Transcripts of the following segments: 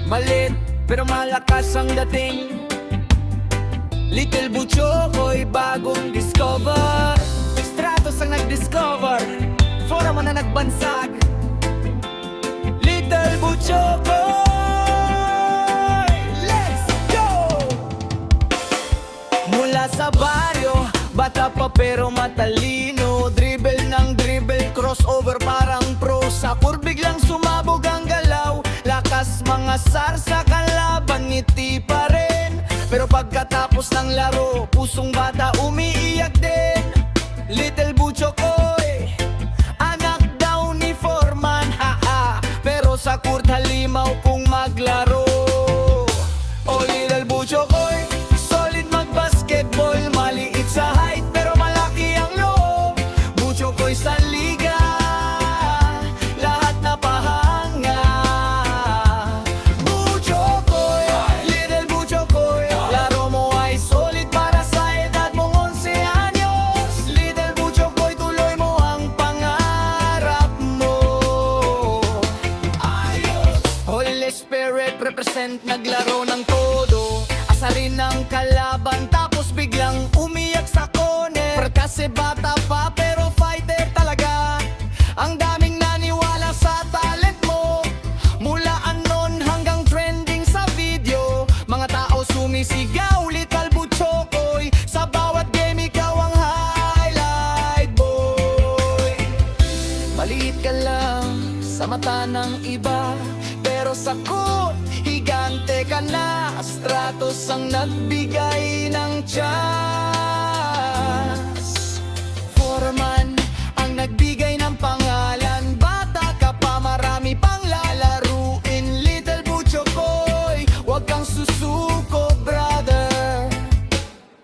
Malit pero malakas ang dating. Little Butchokoy bagong discover. Stratos ang nag-discover, Foreman na nagbansag. Little Butchokoy, let's go! Mula sa baryo, bata pa pero matalino. Dribble ng dribble, crossover parang pro. Sa court biglang sumabog ang galaw. Lakas mga sarsa, kalaban ngiti pa rin. Pero pagkatapos ng laro, pusong bata umiiyak din. Little Butchokoy, anak daw ni Foreman, haha. Pero sa court halimaw kung maglaro. Oh, Little Butchokoy, solid mag-basketball. Maliit sa height pero malaki ang loob. Butchokoy sa liga, lahat na pahanga. Butchokoy, Little Butchokoy, laro mo ay solid para sa edad mong 11 anyos. Little Butchokoy, tuloy mo ang pangarap mo. Ayos! Holy Spirit represent, naglaro ng todo. Asarin ng kalaban tapos biglang umiyak sa corner. Kasi bata pa pero fighter talaga. Ang daming naniwala sa talent mo. Mula anon hanggang trending sa video. Mga tao sumisigaw, Little Butchokoy. Sa bawat game ikaw ang highlight boy. Maliit ka lang sa mata ng iba, pero sa court, higante ka na. Stratos ang nagbigay ng chance. Foreman ang nagbigay ng pangalan. Bata ka pa, marami pang lalaruin. Little Butchokoy, huwag kang susuko, brother.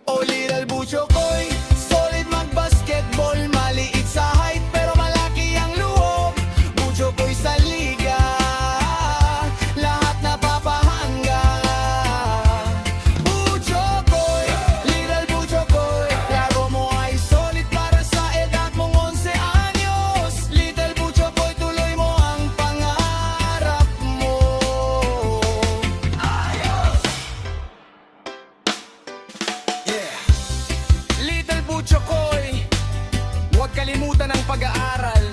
Oh, Little Butchokoy, solid mag-basketball. Maliit sa height pero malaki ang loob. Butchokoy sa liga, lahat na papahanga. Butchokoy, Little Butchokoy, laro mo ay solid para sa edad mong 11 anyos. Little Butchokoy, tuloy mo ang pangarap mo. Ayos! Yeah! Little Butchokoy, huwag kalimutan ang pag-aaral.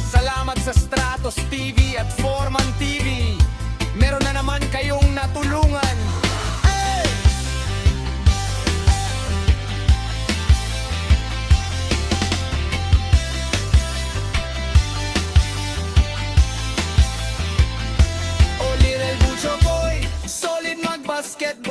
Salamat sa Stratos TV at Foreman TV. Meron na naman kayong natulungan. Hey! Oh, Little Butchokoy, solid mag-basketball.